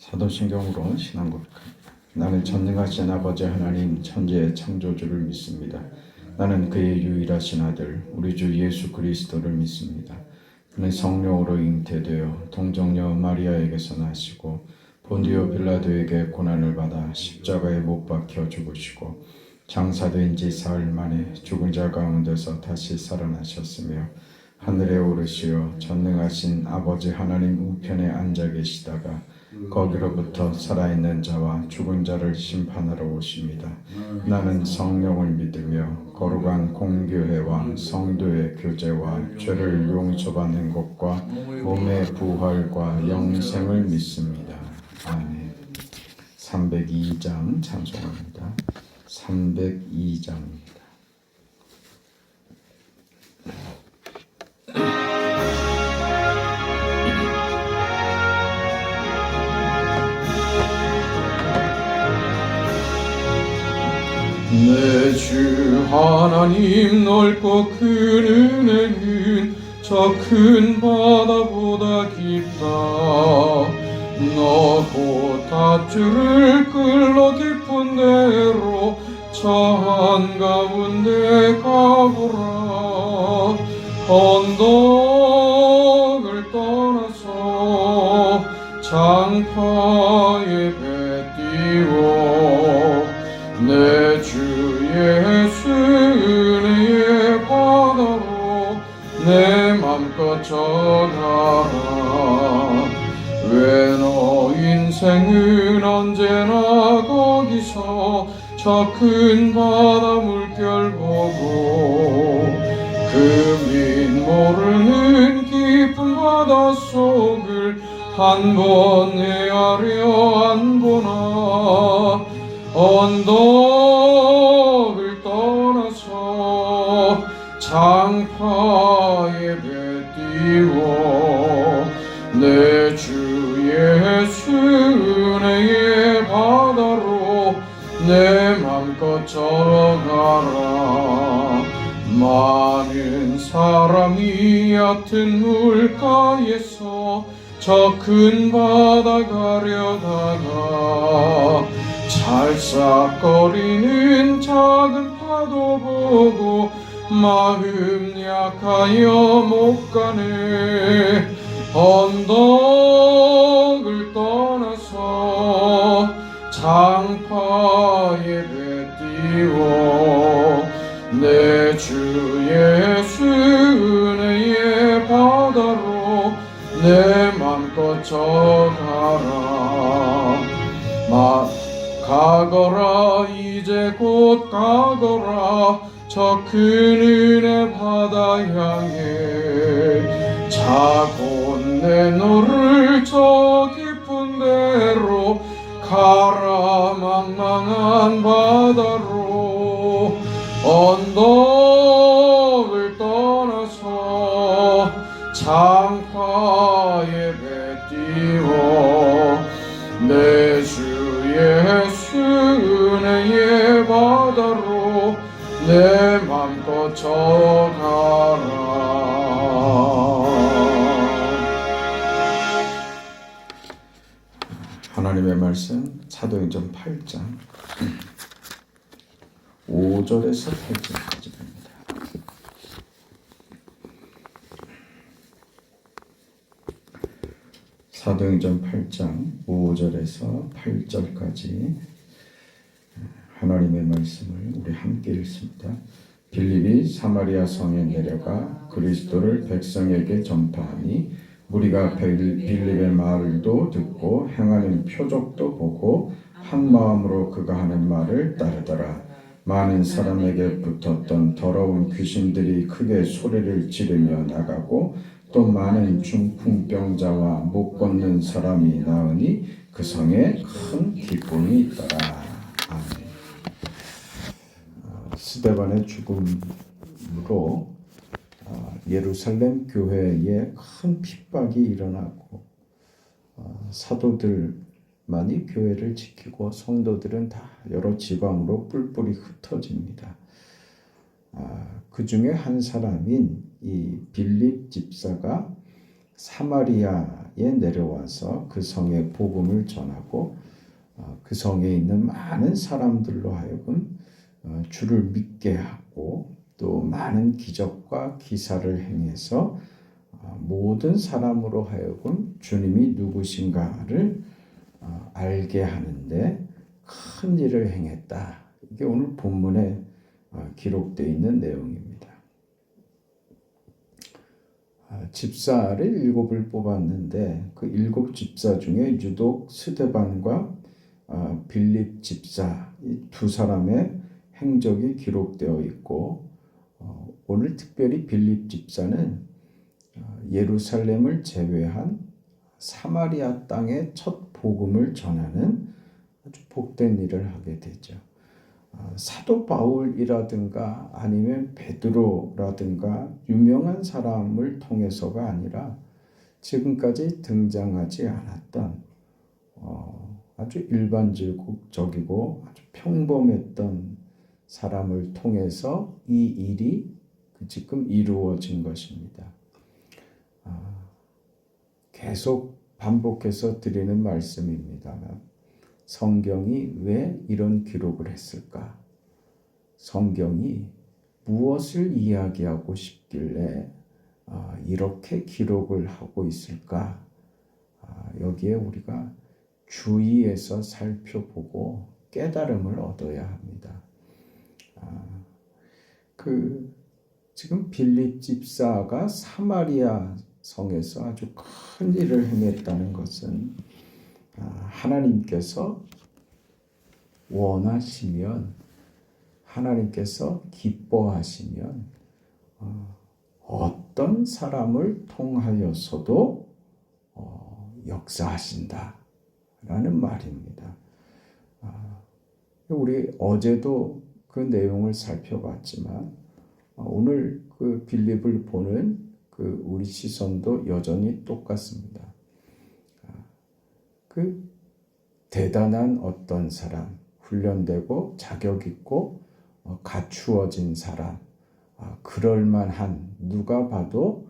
사도신경으로 신앙 고백합니다. 나는 전능하신 아버지 하나님 천지의 창조주를 믿습니다. 나는 그의 유일하신 아들 우리 주 예수 그리스도를 믿습니다. 그는 성령으로 잉태되어 동정녀 마리아에게서 나시고 본디오 빌라도에게 고난을 받아 십자가에 못 박혀 죽으시고 장사된 지 사흘 만에 죽은 자 가운데서 다시 살아나셨으며 하늘에 오르시어 전능하신 아버지 하나님 우편에 앉아 계시다가 거기로부터 살아있는 자와 죽은 자를 심판하러 오십니다. 나는 성령을 믿으며 거룩한 공교회와 성도의 교제와 죄를 용서받는 것과 몸의 부활과 영생을 믿습니다. 아멘. 302장 찬송합니다. 302장입니다. 내 주 하나님 넓고 큰 은혜는 저 큰 바다보다 깊다. 너 곧 밧줄을 끌러 깊은 데로 저 한가운데 가보라. 언덕을 떠나서 장파에 배 띄워 내 주 예수 은혜의 바다로 내 맘껏 전하라. 왜 너 인생은 언제나 거기서 저 큰 바다 물결 보고 그 민 모르는 깊은 바다 속을 한 번 헤아려 안 보나. 언덕을 떠나서 장파에 배 띄워 내 주 예수 은혜의 바다로 내 맘껏 걸어가라. 많은 사람이 얕은 물가에서 저 큰 바다 가려다가 찰싹거리는 작은 파도 보고 마음 약하여 못 가네. 언덕을 떠나서 장파에 배 띄워 내 주 예수 은혜의 바다로 내 맘껏 져가라. 가거라 이제 곧 가거라 저 큰 은혜 바다 향해. 자곧 내 너를 저 깊은 데로 가라. 망망한 바다로 언덕을 떠나서 장파에 배 띄워 내 주 예수 은혜의 바다로 내 맘껏 져가라. 하나님의 말씀 사도행전 8장 5절에서 8절까지입니다. 사도행전 8장 5절에서 8절까지 하나님의 말씀을 우리 함께 읽습니다. 빌립이 사마리아 성에 내려가 그리스도를 백성에게 전파하니 무리가 빌립의 말도 듣고 행하는 표적도 보고 한 마음으로 그가 하는 말을 따르더라. 많은 사람에게 붙었던 더러운 귀신들이 크게 소리를 지르며 나가고 또 많은 중풍병자와 못 걷는 사람이 나으니 그 성에 큰 기쁨이 있더라. 아멘. 스데반의 죽음으로 예루살렘 교회에 큰 핍박이 일어나고 사도들만이 교회를 지키고 성도들은 다 여러 지방으로 뿔뿔이 흩어집니다. 그 중에 한 사람인 이 빌립 집사가 사마리아 집사에 내려와서 그 성에 복음을 전하고 그 성에 있는 많은 사람들로 하여금 주를 믿게 하고 또 많은 기적과 기사를 행해서 모든 사람으로 하여금 주님이 누구신가를 알게 하는데 큰 일을 행했다. 이게 오늘 본문에 기록되어 있는 내용입니다. 집사를 7을 뽑았는데 그 7 집사 중에 유독 스데반과 빌립 집사 이 두 사람의 행적이 기록되어 있고 오늘 특별히 빌립 집사는 예루살렘을 제외한 사마리아 땅의 첫 복음을 전하는 아주 복된 일을 하게 되죠. 사도 바울이라든가 아니면 베드로라든가 유명한 사람을 통해서가 아니라 지금까지 등장하지 않았던 아주 일반적이고 아주 평범했던 사람을 통해서 이 일이 지금 이루어진 것입니다. 계속 반복해서 드리는 말씀입니다만 성경이 왜 이런 기록을 했을까? 성경이 무엇을 이야기하고 싶길래 이렇게 기록을 하고 있을까? 여기에 우리가 주의해서 살펴보고 깨달음을 얻어야 합니다. 지금 빌립 집사가 사마리아 성에서 아주 큰 일을 행했다는 것은 하나님께서 원하시면 하나님께서 기뻐하시면 어떤 사람을 통하여서도 역사하신다라는 말입니다. 우리 어제도 그 내용을 살펴봤지만 오늘 그 빌립을 보는 그 우리 시선도 여전히 똑같습니다. 그 대단한 어떤 사람, 훈련되고 자격 있고 갖추어진 사람, 그럴만한 누가 봐도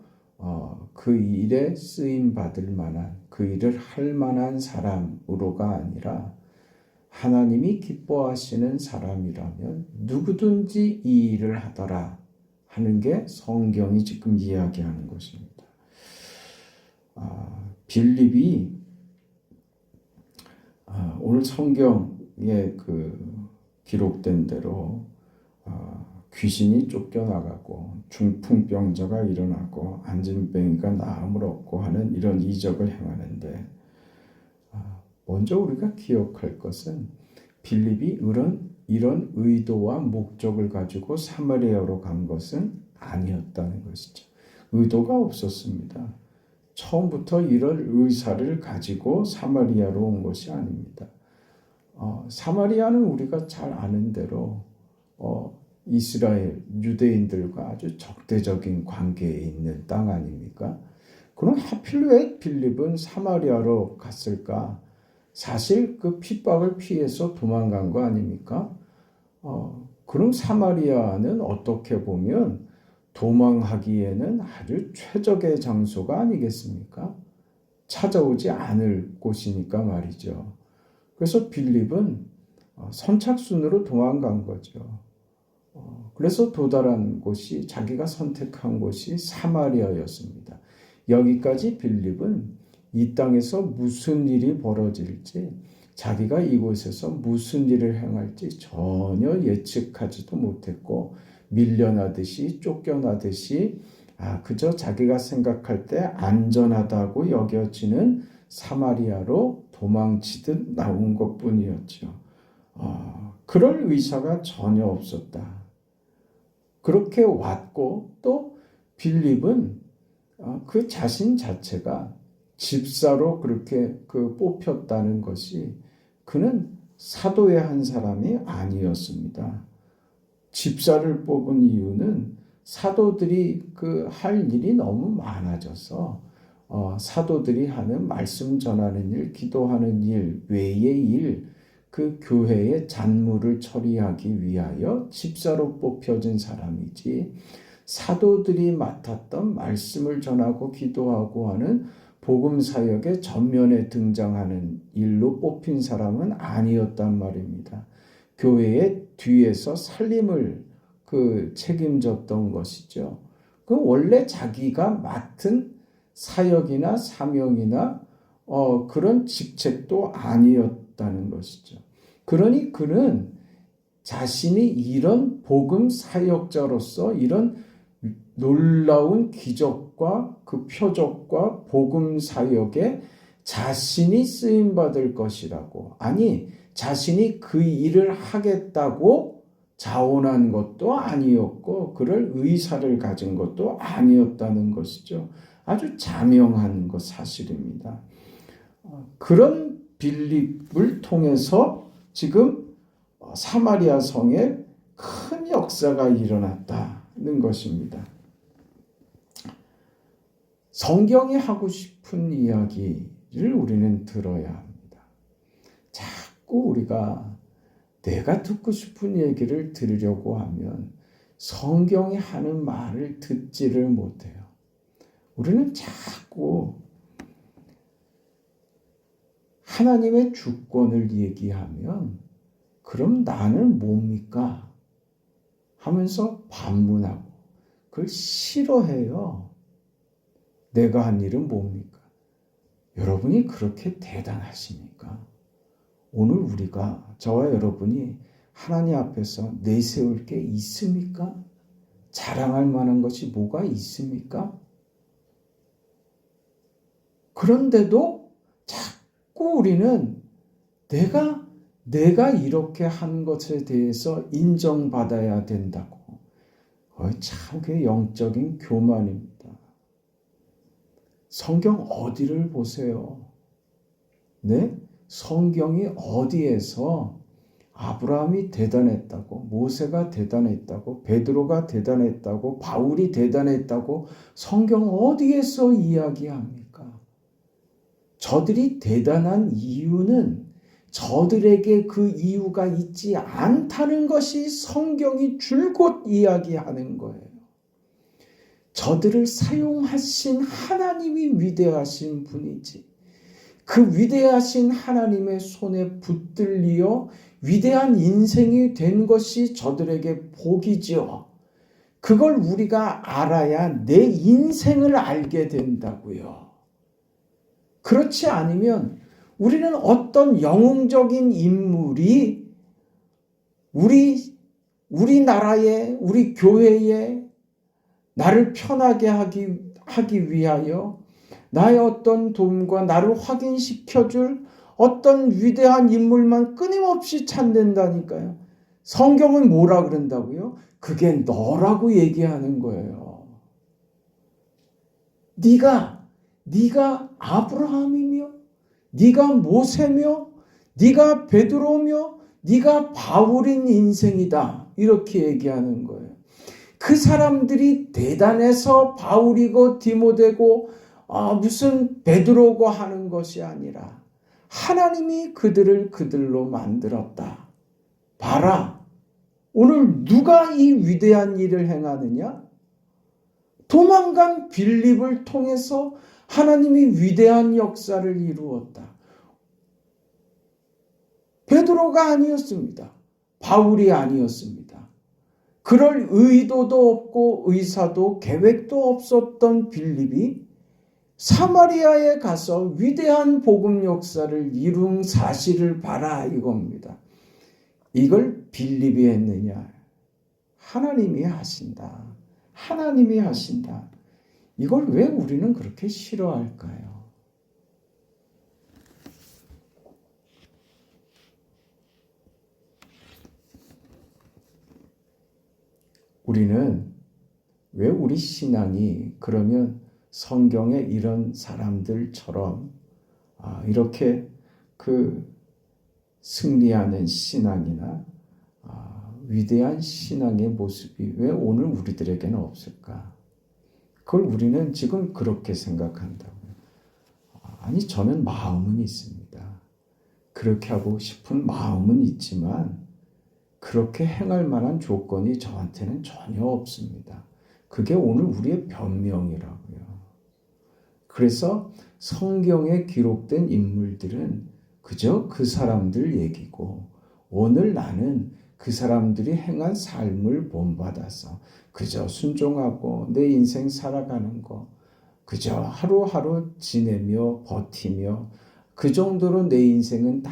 그 일에 쓰임 받을 만한 그 일을 할 만한 사람으로가 아니라 하나님이 기뻐하시는 사람이라면 누구든지 이 일을 하더라 하는 게 성경이 지금 이야기하는 것입니다. 빌립이 오늘 성경에 기록된 대로 귀신이 쫓겨나가고 중풍병자가 일어나고 안진뱅이가 나음을 얻고 하는 이런 이적을 행하는데 먼저 우리가 기억할 것은 빌립이 이런 의도와 목적을 가지고 사마리아로 간 것은 아니었다는 것이죠. 의도가 없었습니다. 처음부터 이런 의사를 가지고 사마리아로 온 것이 아닙니다. 사마리아는 우리가 잘 아는 대로 이스라엘 유대인들과 아주 적대적인 관계에 있는 땅 아닙니까? 그럼 하필 왜 빌립은 사마리아로 갔을까? 사실 그 핍박을 피해서 도망간 거 아닙니까? 그럼 사마리아는 어떻게 보면 도망하기에는 아주 최적의 장소가 아니겠습니까? 찾아오지 않을 곳이니까 말이죠. 그래서 빌립은 선착순으로 도망간 거죠. 그래서 도달한 곳이 자기가 선택한 곳이 사마리아였습니다. 여기까지 빌립은 이 땅에서 무슨 일이 벌어질지 자기가 이곳에서 무슨 일을 행할지 전혀 예측하지도 못했고 밀려나듯이 쫓겨나듯이 그저 자기가 생각할 때 안전하다고 여겨지는 사마리아로 도망치듯 나온 것뿐이었죠. 그럴 의사가 전혀 없었다. 그렇게 왔고 또 빌립은 그 자신 자체가 집사로 그렇게 뽑혔다는 것이 그는 사도의 한 사람이 아니었습니다. 집사를 뽑은 이유는 사도들이 할 일이 너무 많아져서 사도들이 하는 말씀 전하는 일, 기도하는 일 외의 일, 그 교회의 잔무를 처리하기 위하여 집사로 뽑혀진 사람이지 사도들이 맡았던 말씀을 전하고 기도하고 하는 복음 사역의 전면에 등장하는 일로 뽑힌 사람은 아니었단 말입니다. 교회의 뒤에서 살림을 책임졌던 것이죠. 원래 자기가 맡은 사역이나 사명이나 그런 직책도 아니었다는 것이죠. 그러니 그는 자신이 이런 복음 사역자로서 이런 놀라운 기적과 그 표적과 복음 사역에 자신이 쓰임 받을 것이라고, 아니 자신이 그 일을 하겠다고 자원한 것도 아니었고 그럴 의사를 가진 것도 아니었다는 것이죠. 아주 자명한 것 사실입니다. 그런 빌립을 통해서 지금 사마리아 성에 큰 역사가 일어났다는 것입니다. 성경이 하고 싶은 이야기를 우리는 들어야 합니다. 자꾸 우리가 내가 듣고 싶은 얘기를 들으려고 하면 성경이 하는 말을 듣지를 못해요. 우리는 자꾸 하나님의 주권을 얘기하면 그럼 나는 뭡니까? 하면서 반문하고 그걸 싫어해요. 내가 한 일은 뭡니까? 여러분이 그렇게 대단하십니까? 오늘 우리가, 저와 여러분이 하나님 앞에서 내세울 게 있습니까? 자랑할 만한 것이 뭐가 있습니까? 그런데도 자꾸 우리는 내가 이렇게 한 것에 대해서 인정받아야 된다고. 참 그게 영적인 교만입니다. 성경 어디를 보세요? 네? 성경이 어디에서 아브라함이 대단했다고, 모세가 대단했다고, 베드로가 대단했다고, 바울이 대단했다고 성경 어디에서 이야기합니까? 저들이 대단한 이유는 저들에게 그 이유가 있지 않다는 것이 성경이 줄곧 이야기하는 거예요. 저들을 사용하신 하나님이 위대하신 분이지, 그 위대하신 하나님의 손에 붙들리어 위대한 인생이 된 것이 저들에게 복이지요. 그걸 우리가 알아야 내 인생을 알게 된다고요. 그렇지 않으면 우리는 어떤 영웅적인 인물이 우리 나라에, 우리 교회에 나를 편하게 하기 위하여 나의 어떤 도움과 나를 확인시켜줄 어떤 위대한 인물만 끊임없이 찾는다니까요. 성경은 뭐라 그런다고요? 그게 너라고 얘기하는 거예요. 네가 아브라함이며, 네가 모세며, 네가 베드로며, 네가 바울인 인생이다. 이렇게 얘기하는 거예요. 그 사람들이 대단해서 바울이고 디모데고 무슨 베드로고 하는 것이 아니라 하나님이 그들을 그들로 만들었다. 봐라. 오늘 누가 이 위대한 일을 행하느냐? 도망간 빌립을 통해서 하나님이 위대한 역사를 이루었다. 베드로가 아니었습니다. 바울이 아니었습니다. 그럴 의도도 없고 의사도 계획도 없었던 빌립이 사마리아에 가서 위대한 복음 역사를 이룬 사실을 봐라 이겁니다. 이걸 빌립이 했느냐? 하나님이 하신다. 하나님이 하신다. 이걸 왜 우리는 그렇게 싫어할까요? 우리는 왜 우리 신앙이 그러면 성경에 이런 사람들처럼 이렇게 승리하는 신앙이나 위대한 신앙의 모습이 왜 오늘 우리들에게는 없을까? 그걸 우리는 지금 그렇게 생각한다고요. 아니, 저는 마음은 있습니다. 그렇게 하고 싶은 마음은 있지만 그렇게 행할 만한 조건이 저한테는 전혀 없습니다. 그게 오늘 우리의 변명이라고요. 그래서 성경에 기록된 인물들은 그저 그 사람들 얘기고 오늘 나는 그 사람들이 행한 삶을 본받아서 그저 순종하고 내 인생 살아가는 거 그저 하루하루 지내며 버티며 그 정도로 내 인생은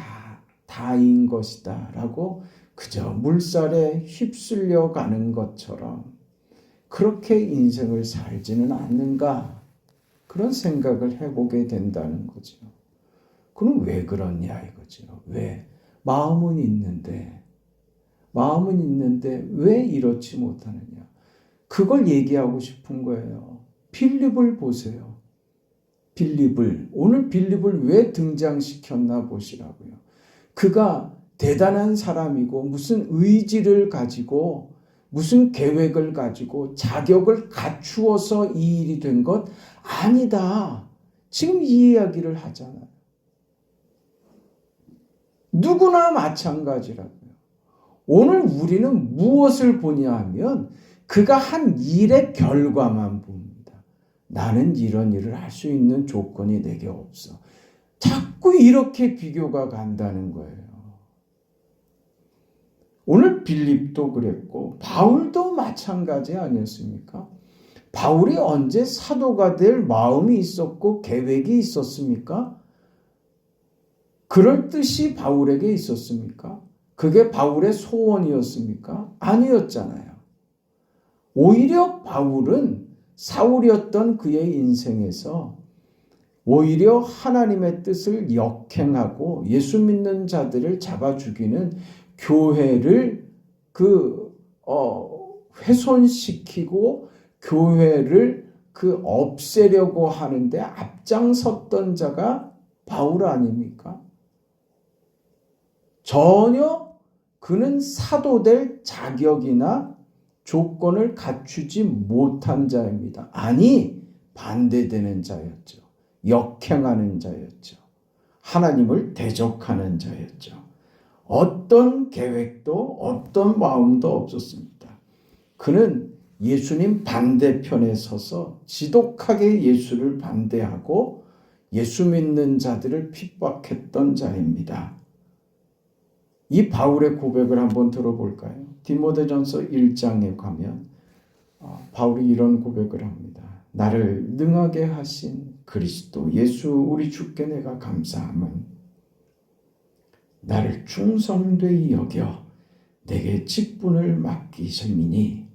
다인 것이다 라고 그저 물살에 휩쓸려 가는 것처럼 그렇게 인생을 살지는 않는가 그런 생각을 해보게 된다는 거죠. 그럼 왜 그러냐 이거죠. 왜? 마음은 있는데 왜 이렇지 못하느냐. 그걸 얘기하고 싶은 거예요. 빌립을 보세요. 오늘 빌립을 왜 등장시켰나 보시라고요. 그가 대단한 사람이고 무슨 의지를 가지고 무슨 계획을 가지고 자격을 갖추어서 이 일이 된 것 아니다. 지금 이 이야기를 하잖아요. 누구나 마찬가지라고요. 오늘 우리는 무엇을 보냐 하면 그가 한 일의 결과만 봅니다. 나는 이런 일을 할 수 있는 조건이 내게 없어. 자꾸 이렇게 비교가 간다는 거예요. 오늘 빌립도 그랬고 바울도 마찬가지 아니었습니까? 바울이 언제 사도가 될 마음이 있었고 계획이 있었습니까? 그럴 뜻이 바울에게 있었습니까? 그게 바울의 소원이었습니까? 아니었잖아요. 오히려 바울은 사울이었던 그의 인생에서 오히려 하나님의 뜻을 역행하고 예수 믿는 자들을 잡아 죽이는 교회를 훼손시키고 교회를 없애려고 하는데 앞장섰던 자가 바울 아닙니까? 전혀 그는 사도될 자격이나 조건을 갖추지 못한 자입니다. 아니, 반대되는 자였죠. 역행하는 자였죠. 하나님을 대적하는 자였죠. 어떤 계획도 어떤 마음도 없었습니다. 그는 예수님 반대편에 서서 지독하게 예수를 반대하고 예수 믿는 자들을 핍박했던 자입니다. 이 바울의 고백을 한번 들어볼까요? 디모데전서 1장에 가면 바울이 이런 고백을 합니다. 나를 능하게 하신 그리스도 예수 우리 주께 내가 감사함은 나를 충성되이 여겨 내게 직분을 맡기심이니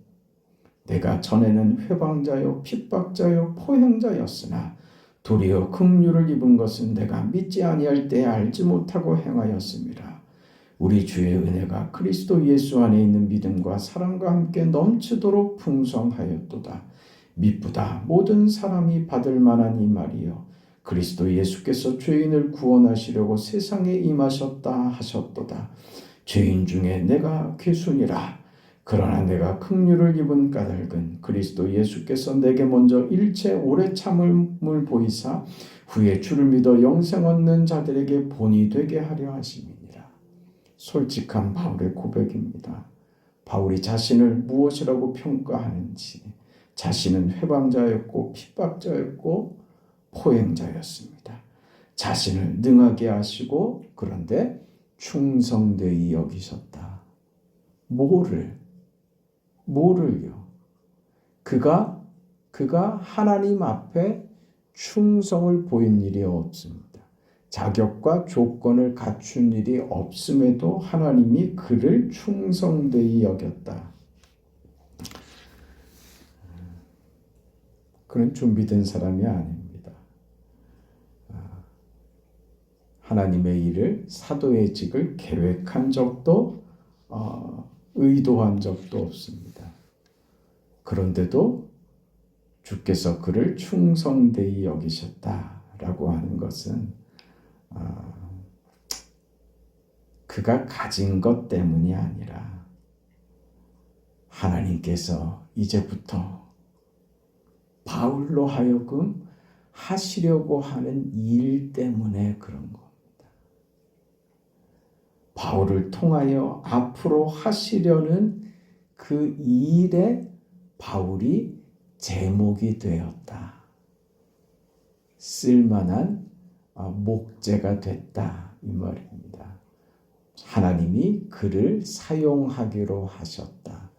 내가 전에는 회방자요 핍박자요 포형자였으나 도리어 긍휼을 입은 것은 내가 믿지 아니할 때 알지 못하고 행하였습니다. 우리 주의 은혜가 그리스도 예수 안에 있는 믿음과 사랑과 함께 넘치도록 풍성하였도다. 미쁘다 모든 사람이 받을 만한 이 말이요 그리스도 예수께서 죄인을 구원하시려고 세상에 임하셨다 하셨도다. 죄인 중에 내가 괴순이라. 그러나 내가 긍휼을 입은 까닭은 그리스도 예수께서 내게 먼저 일체 오래 참음을 보이사 후에 주를 믿어 영생 얻는 자들에게 본이 되게 하려 하심이니라. 솔직한 바울의 고백입니다. 바울이 자신을 무엇이라고 평가하는지 자신은 회방자였고 핍박자였고 포행자였습니다. 자신을 능하게 하시고 그런데 충성되이 여기셨다. 뭐를요? 그가 하나님 앞에 충성을 보인 일이 없습니다. 자격과 조건을 갖춘 일이 없음에도 하나님이 그를 충성되이 여겼다. 그는 준비된 사람이 아닙니다. 하나님의 일을 사도의 직을 계획한 적도 의도한 적도 없습니다. 그런데도 주께서 그를 충성되이 여기셨다라고 하는 것은 그가 가진 것 때문이 아니라 하나님께서 이제부터 바울로 하여금 하시려고 하는 일 때문에 그런 겁니다. 바울을 통하여 앞으로 하시려는 그 일에 바울이 제목이 되었다. 쓸만한 목재가 됐다 이 말입니다. 하나님이 그를 사용하기로 하셨다.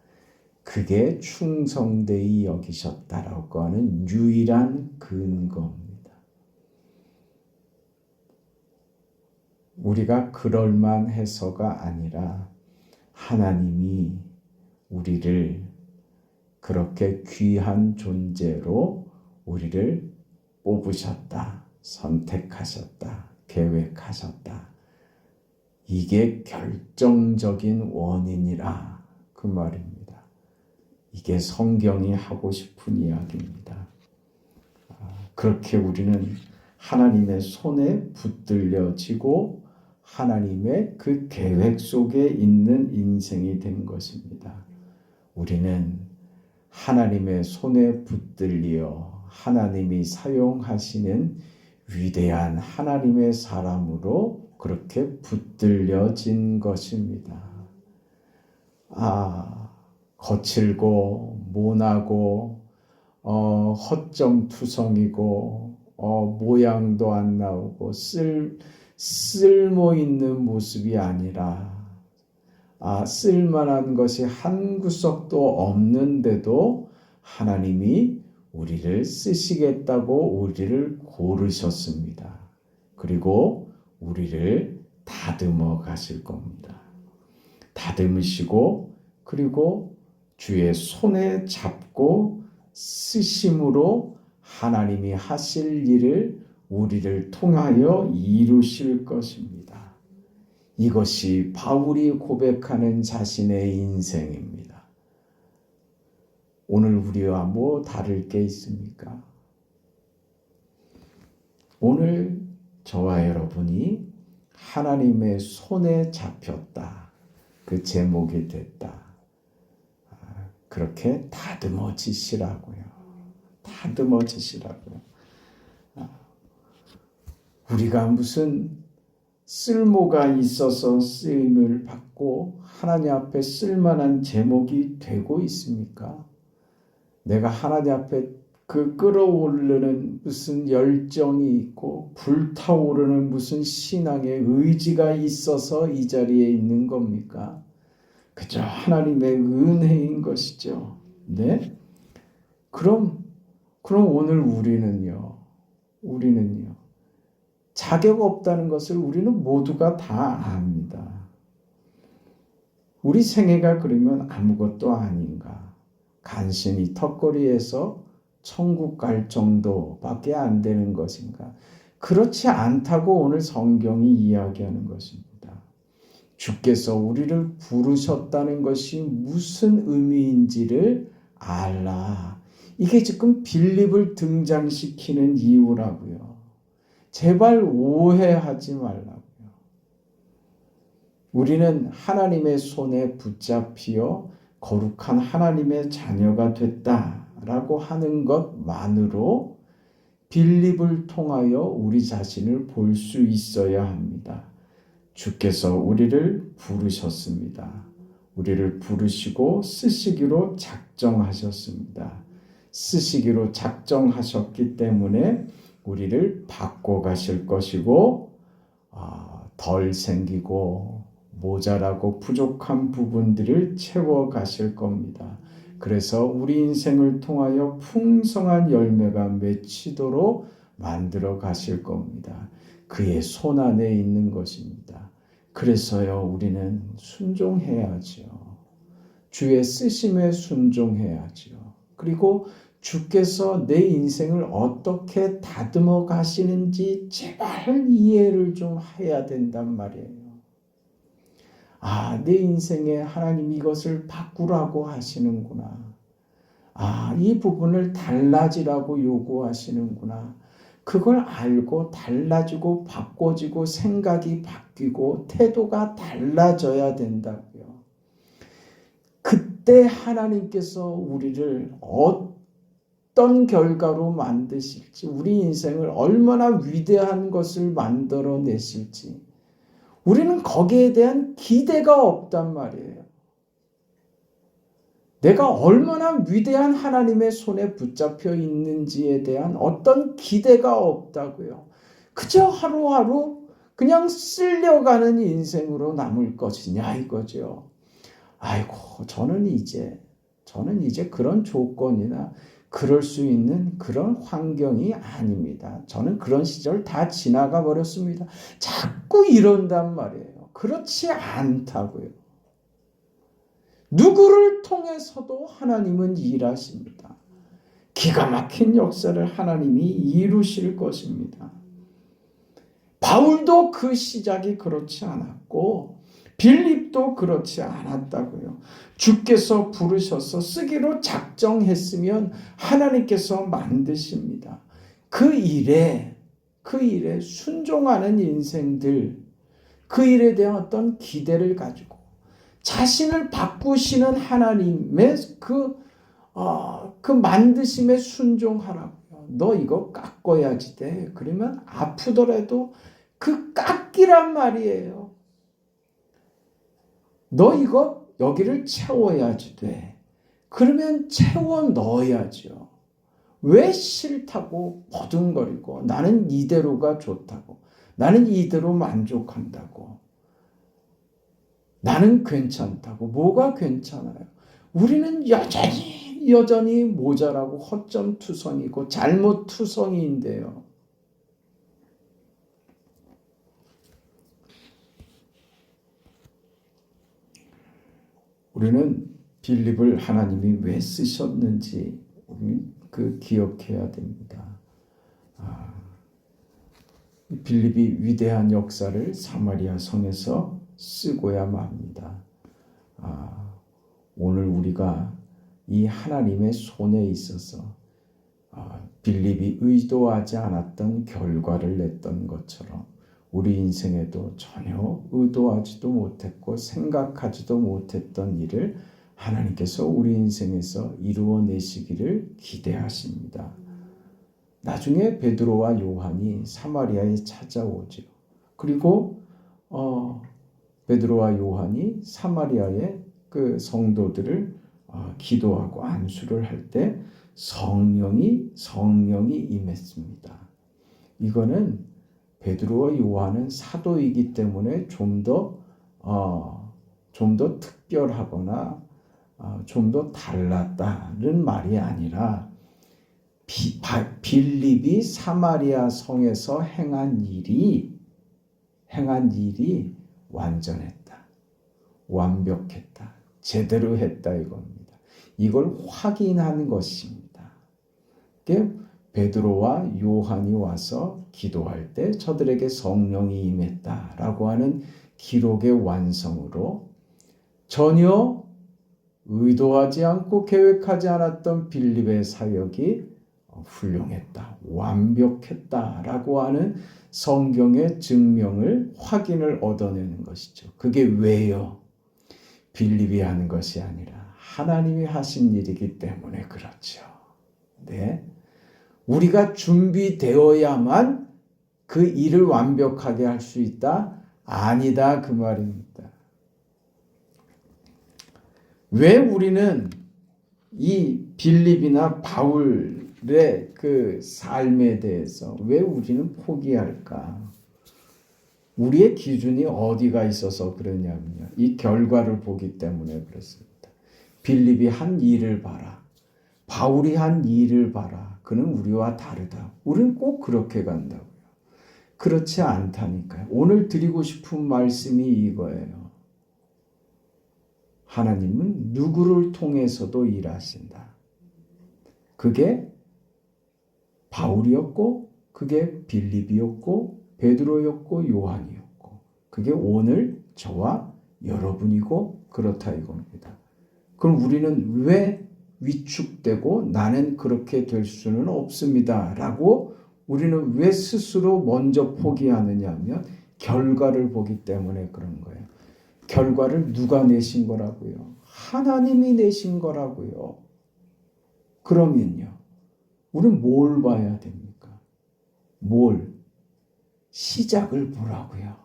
그게 충성되이 여기셨다라고 하는 유일한 근거입니다. 우리가 그럴만해서가 아니라 하나님이 우리를 그렇게 귀한 존재로 우리를 뽑으셨다, 선택하셨다, 계획하셨다. 이게 결정적인 원인이라 그 말입니다. 이게 성경이 하고 싶은 이야기입니다. 그렇게 우리는 하나님의 손에 붙들려지고 하나님의 그 계획 속에 있는 인생이 된 것입니다. 우리는 하나님의 손에 붙들려 하나님이 사용하시는 위대한 하나님의 사람으로 그렇게 붙들려진 것입니다. 거칠고 모나고 헛정투성이고 모양도 안 나오고 쓸모 있는 모습이 아니라 쓸만한 것이 한 구석도 없는데도 하나님이 우리를 쓰시겠다고 우리를 고르셨습니다. 그리고 우리를 다듬어 가실 겁니다. 다듬으시고 그리고 주의 손에 잡고 쓰심으로 하나님이 하실 일을 우리를 통하여 이루실 것입니다. 이것이 바울이 고백하는 자신의 인생입니다. 오늘 우리와 뭐 다를 게 있습니까? 오늘 저와 여러분이 하나님의 손에 잡혔다. 그 제목이 됐다. 그렇게 다듬어지시라고요. 다듬어지시라고요. 우리가 무슨 쓸모가 있어서 쓰임을 받고 하나님 앞에 쓸만한 제목이 되고 있습니까? 내가 하나님 앞에 그 끓어오르는 무슨 열정이 있고 불타오르는 무슨 신앙의 의지가 있어서 이 자리에 있는 겁니까? 그저 하나님의 은혜인 것이죠. 네? 그럼 오늘 우리는요. 자격 없다는 것을 우리는 모두가 다 압니다. 우리 생애가 그러면 아무것도 아닌가? 간신히 턱걸이에서 천국 갈 정도밖에 안 되는 것인가? 그렇지 않다고 오늘 성경이 이야기하는 것입니다. 주께서 우리를 부르셨다는 것이 무슨 의미인지를 알라. 이게 지금 빌립을 등장시키는 이유라고요. 제발 오해하지 말라고요. 우리는 하나님의 손에 붙잡히어 거룩한 하나님의 자녀가 됐다라고 하는 것만으로 빌립을 통하여 우리 자신을 볼 수 있어야 합니다. 주께서 우리를 부르셨습니다. 우리를 부르시고 쓰시기로 작정하셨습니다. 쓰시기로 작정하셨기 때문에 우리를 바꿔가실 것이고 덜 생기고 모자라고 부족한 부분들을 채워가실 겁니다. 그래서 우리 인생을 통하여 풍성한 열매가 맺히도록 만들어 가실 겁니다. 그의 손 안에 있는 것입니다. 그래서요 우리는 순종해야죠. 주의 쓰심에 순종해야죠. 그리고 주께서 내 인생을 어떻게 다듬어 가시는지 제발 이해를 좀 해야 된단 말이에요. 내 인생에 하나님 이것을 바꾸라고 하시는구나. 이 부분을 달라지라고 요구하시는구나. 그걸 알고 달라지고 바꿔지고 생각이 바뀌고 태도가 달라져야 된다고요. 그때 하나님께서 우리를 어떤 결과로 만드실지, 우리 인생을 얼마나 위대한 것을 만들어내실지 우리는 거기에 대한 기대가 없단 말이에요. 내가 얼마나 위대한 하나님의 손에 붙잡혀 있는지에 대한 어떤 기대가 없다고요. 그저 하루하루 그냥 쓸려가는 인생으로 남을 것이냐 이거죠. 아이고, 저는 이제 그런 조건이나 그럴 수 있는 그런 환경이 아닙니다. 저는 그런 시절 다 지나가 버렸습니다. 자꾸 이런단 말이에요. 그렇지 않다고요. 누구를 통해서도 하나님은 일하십니다. 기가 막힌 역사를 하나님이 이루실 것입니다. 바울도 그 시작이 그렇지 않았고 빌립도 그렇지 않았다고요. 주께서 부르셔서 쓰기로 작정했으면 하나님께서 만드십니다. 그 일에 순종하는 인생들, 그 일에 대한 어떤 기대를 가지고 자신을 바꾸시는 하나님의 그 만드심에 순종하라고요. 너 이거 깎아야지 돼. 그러면 아프더라도 그 깎기란 말이에요. 너 이거 여기를 채워야지 돼. 그러면 채워 넣어야죠. 왜 싫다고 버둥거리고 나는 이대로가 좋다고, 나는 이대로 만족한다고, 나는 괜찮다고. 뭐가 괜찮아요? 우리는 여전히 모자라고 허점투성이고 잘못투성이인데요. 우리는 빌립을 하나님이 왜 쓰셨는지 그 기억해야 됩니다. 빌립이 위대한 역사를 사마리아 성에서 쓰고야 맙니다. 오늘 우리가 이 하나님의 손에 있어서 빌립이 의도하지 않았던 결과를 냈던 것처럼 우리 인생에도 전혀 의도하지도 못했고 생각하지도 못했던 일을 하나님께서 우리 인생에서 이루어내시기를 기대하십니다. 나중에 베드로와 요한이 사마리아에 찾아오죠. 그리고 베드로와 요한이 사마리아의 그 성도들을 기도하고 안수를 할 때 성령이 임했습니다. 이거는 베드로와 요한은 사도이기 때문에 좀 더 특별하거나 좀 더 달랐다는 말이 아니라 빌립이 사마리아 성에서 행한 일이 완전했다, 완벽했다, 제대로 했다 이겁니다. 이걸 확인한 것입니다. 베드로와 요한이 와서 기도할 때 저들에게 성령이 임했다라고 하는 기록의 완성으로 전혀 의도하지 않고 계획하지 않았던 빌립의 사역이 훌륭했다, 완벽했다라고 하는 성경의 증명을 확인을 얻어내는 것이죠. 그게 왜요? 빌립이 하는 것이 아니라 하나님이 하신 일이기 때문에 그렇죠. 네. 우리가 준비되어야만 그 일을 완벽하게 할 수 있다? 아니다 그 말입니다. 왜 우리는 이 빌립이나 바울의 그 삶에 대해서 왜 우리는 포기할까? 우리의 기준이 어디가 있어서 그러냐면요. 이 결과를 보기 때문에 그렇습니다. 빌립이 한 일을 봐라. 바울이 한 일을 봐라. 그는 우리와 다르다. 우리는 꼭 그렇게 간다고요. 그렇지 않다니까요. 오늘 드리고 싶은 말씀이 이거예요. 하나님은 누구를 통해서도 일하신다. 그게 바울이었고, 그게 빌립이었고, 베드로였고, 요한이었고, 그게 오늘 저와 여러분이고 그렇다 이겁니다. 그럼 우리는 왜 위축되고 나는 그렇게 될 수는 없습니다 라고 우리는 왜 스스로 먼저 포기하느냐 하면 결과를 보기 때문에 그런 거예요. 결과를 누가 내신 거라고요? 하나님이 내신 거라고요. 그러면요, 우리는 뭘 봐야 됩니까? 시작을 보라고요.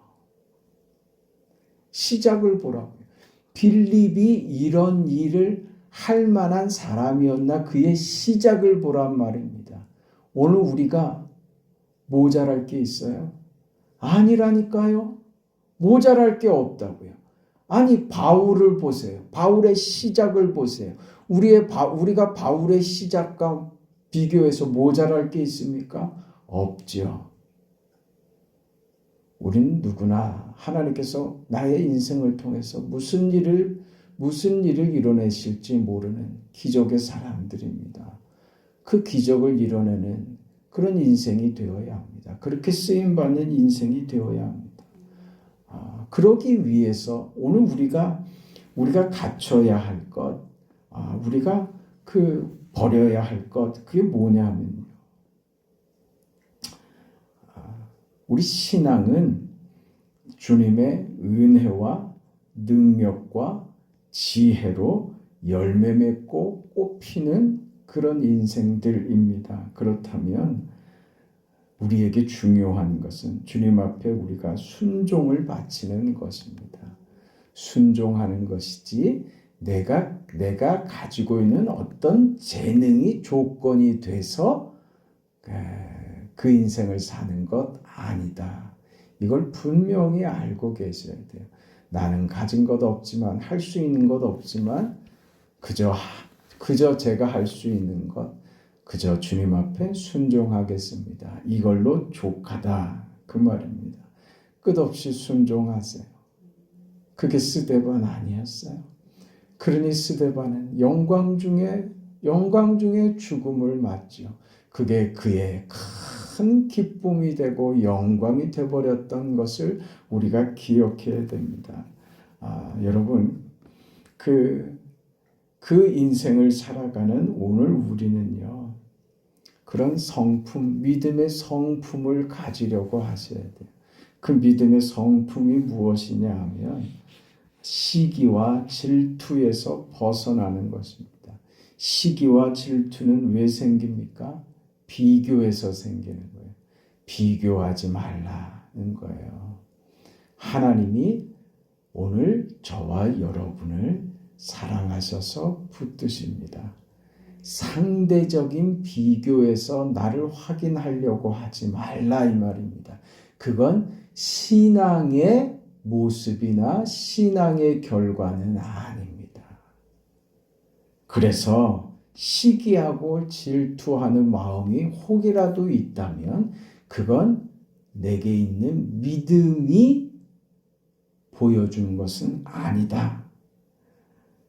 시작을 보라고요. 빌립이 이런 일을 할 만한 사람이었나 그의 시작을 보란 말입니다. 오늘 우리가 모자랄 게 있어요? 아니라니까요. 모자랄 게 없다고요. 아니 바울을 보세요. 바울의 시작을 보세요. 우리가 바울의 시작과 비교해서 모자랄 게 있습니까? 없죠. 우리는 누구나 하나님께서 나의 인생을 통해서 무슨 일을 이뤄내실지 모르는 기적의 사람들입니다. 그 기적을 이뤄내는 그런 인생이 되어야 합니다. 그렇게 쓰임받는 인생이 되어야 합니다. 그러기 위해서 오늘 우리가 갖춰야 할 것, 우리가 버려야 할 것, 그게 뭐냐면요. 우리 신앙은 주님의 은혜와 능력과 지혜로 열매 맺고 꽃피는 그런 인생들입니다. 그렇다면 우리에게 중요한 것은 주님 앞에 우리가 순종을 바치는 것입니다. 순종하는 것이지 내가 가지고 있는 어떤 재능이 조건이 돼서 그 인생을 사는 것 아니다. 이걸 분명히 알고 계셔야 돼요. 나는 가진 것 없지만 할 수 있는 것 없지만 그저 제가 할 수 있는 것 그저 주님 앞에 순종하겠습니다. 이걸로 족하다 그 말입니다. 끝없이 순종하세요. 그게 스데반 아니었어요. 그러니 스데반은 영광 중에 죽음을 맞지요. 그게 그의 큰 기쁨이 되고 영광이 되어버렸던 것을 우리가 기억해야 됩니다. 여러분 그 인생을 살아가는 오늘 우리는요. 그런 성품, 믿음의 성품을 가지려고 하셔야 돼요. 그 믿음의 성품이 무엇이냐 하면 시기와 질투에서 벗어나는 것입니다. 시기와 질투는 왜 생깁니까? 비교해서 생기는 거예요. 비교하지 말라는 거예요. 하나님이 오늘 저와 여러분을 사랑하셔서 붙드십니다. 상대적인 비교에서 나를 확인하려고 하지 말라 이 말입니다. 그건 신앙의 모습이나 신앙의 결과는 아닙니다. 그래서 시기하고 질투하는 마음이 혹이라도 있다면 그건 내게 있는 믿음이 보여주는 것은 아니다.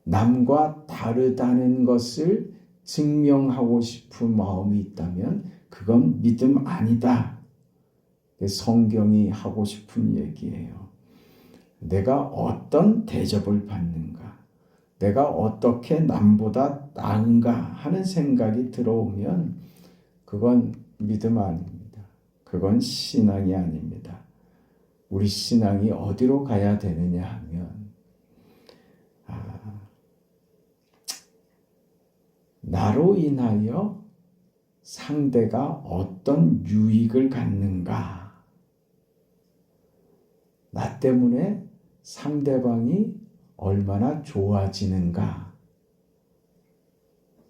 남과 다르다는 것을 증명하고 싶은 마음이 있다면 그건 믿음 아니다. 성경이 하고 싶은 얘기예요. 내가 어떤 대접을 받는가, 내가 어떻게 남보다 나은가 하는 생각이 들어오면 그건 믿음 아닙니다. 그건 신앙이 아닙니다. 우리 신앙이 어디로 가야 되느냐 하면 나로 인하여 상대가 어떤 유익을 갖는가, 나 때문에 상대방이 얼마나 좋아지는가,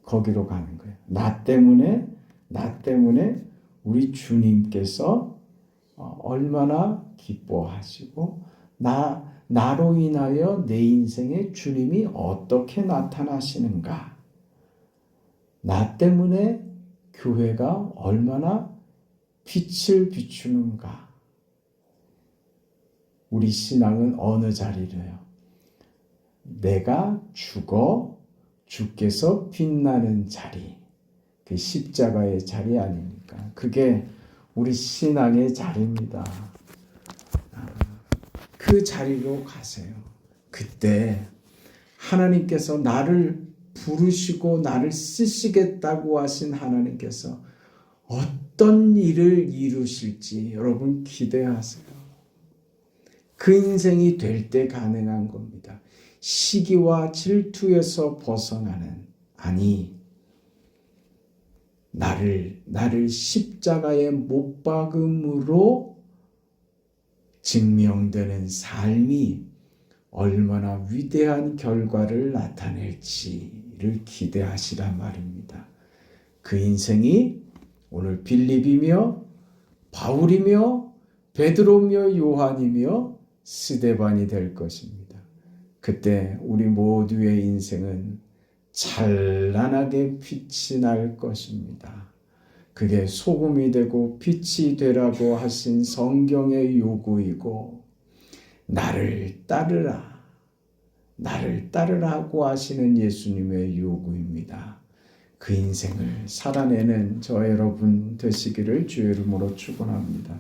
거기로 가는 거예요. 나 때문에 우리 주님께서 얼마나 기뻐하시고 나로 인하여 내 인생에 주님이 어떻게 나타나시는가, 나 때문에 교회가 얼마나 빛을 비추는가. 우리 신앙은 어느 자리래요? 내가 죽어 주께서 빛나는 자리, 그 십자가의 자리 아닙니까? 그게 우리 신앙의 자리입니다. 그 자리로 가세요. 그때 하나님께서 나를 부르시고 나를 쓰시겠다고 하신 하나님께서 어떤 일을 이루실지 여러분 기대하세요. 그 인생이 될 때 가능한 겁니다. 시기와 질투에서 벗어나는, 아니 나를 십자가에 못 박음으로 증명되는 삶이 얼마나 위대한 결과를 나타낼지를 되기를 기대하시란 말입니다. 그 인생이 오늘 빌립이며 바울이며 베드로며 요한이며 스데반이 될 것입니다. 그때 우리 모두의 인생은 찬란하게 빛이 날 것입니다. 그게 소금이 되고 빛이 되라고 하신 성경의 요구이고, 나를 따르라, 나를 따르라고 하시는 예수님의 요구입니다. 그 인생을 살아내는 저 여러분 되시기를 주의 이름으로 축원합니다.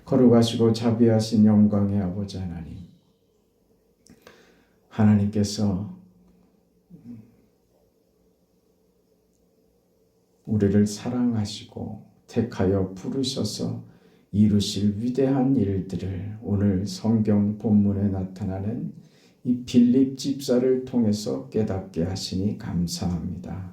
거룩하시고 자비하신 영광의 아버지 하나님, 하나님께서 우리를 사랑하시고 택하여 부르셔서 이루실 위대한 일들을 오늘 성경 본문에 나타나는 이 빌립 집사를 통해서 깨닫게 하시니 감사합니다.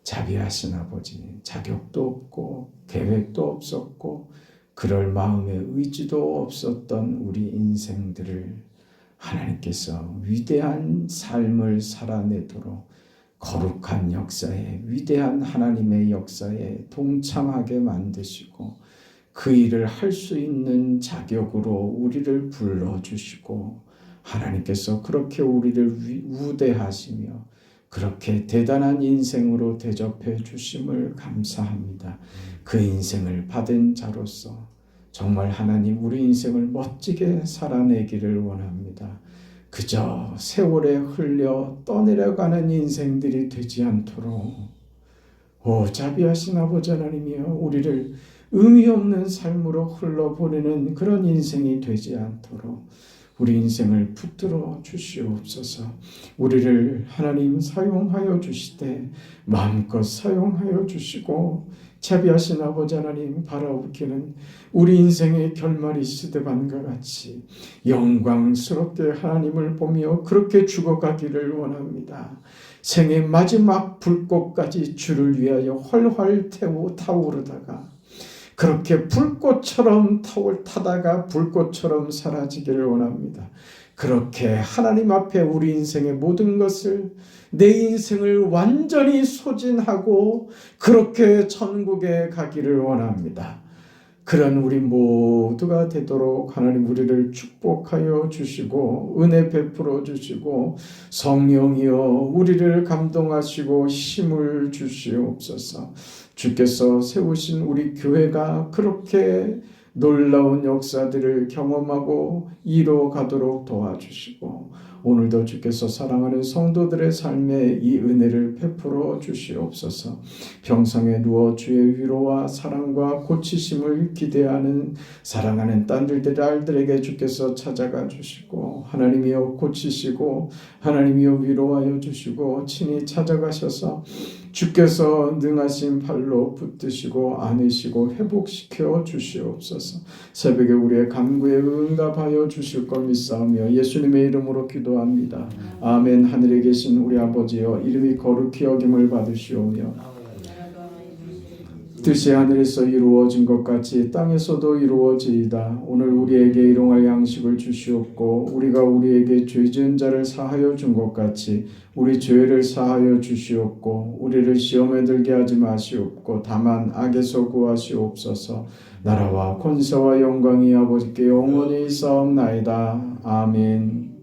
자비하신 아버지, 자격도 없고 계획도 없었고 그럴 마음의 의지도 없었던 우리 인생들을 하나님께서 위대한 삶을 살아내도록 거룩한 역사에, 위대한 하나님의 역사에 동참하게 만드시고 그 일을 할 수 있는 자격으로 우리를 불러주시고, 하나님께서 그렇게 우리를 우대하시며 그렇게 대단한 인생으로 대접해 주심을 감사합니다. 그 인생을 받은 자로서 정말 하나님 우리 인생을 멋지게 살아내기를 원합니다. 그저 세월에 흘려 떠내려가는 인생들이 되지 않도록 자비하신 아버지 하나님이여, 우리를 의미 없는 삶으로 흘러보내는 그런 인생이 되지 않도록 우리 인생을 붙들어 주시옵소서. 우리를 하나님 사용하여 주시되 마음껏 사용하여 주시고, 자비하신 아버지 하나님 바라보기는 우리 인생의 결말이 스데반과 같이 영광스럽게 하나님을 보며 그렇게 죽어가기를 원합니다. 생의 마지막 불꽃까지 주를 위하여 활활 타오르다가 그렇게 불꽃처럼 타다가 불꽃처럼 사라지기를 원합니다. 그렇게 하나님 앞에 우리 인생의 모든 것을, 내 인생을 완전히 소진하고 그렇게 천국에 가기를 원합니다. 그런 우리 모두가 되도록 하나님 우리를 축복하여 주시고 은혜 베풀어 주시고, 성령이여 우리를 감동하시고 힘을 주시옵소서. 주께서 세우신 우리 교회가 그렇게 놀라운 역사들을 경험하고 이루어가도록 도와주시고, 오늘도 주께서 사랑하는 성도들의 삶에 이 은혜를 베풀어 주시옵소서. 평생에 누워 주의 위로와 사랑과 고치심을 기대하는 사랑하는 딸들의 알들에게 주께서 찾아가 주시고, 하나님이여 고치시고 하나님이여 위로하여 주시고, 친히 찾아가셔서 주께서 능하신 팔로 붙드시고 안으시고 회복시켜 주시옵소서. 새벽에 우리의 간구에 응답하여 주실 것 믿사오며 예수님의 이름으로 기도합니다. 아멘. 하늘에 계신 우리 아버지여, 이름이 거룩히 여김을 받으시오며 뜻이 하늘에서 이루어진 것 같이 땅에서도 이루어지이다. 오늘 우리에게 일용할 양식을 주시옵고, 우리가 우리에게 죄 지은 자를 사하여 준 것 같이 우리 죄를 사하여 주시옵고, 우리를 시험에 들게 하지 마시옵고 다만 악에서 구하시옵소서. 나라와 권세와 영광이 아버지께 영원히 있사옵나이다. 아멘.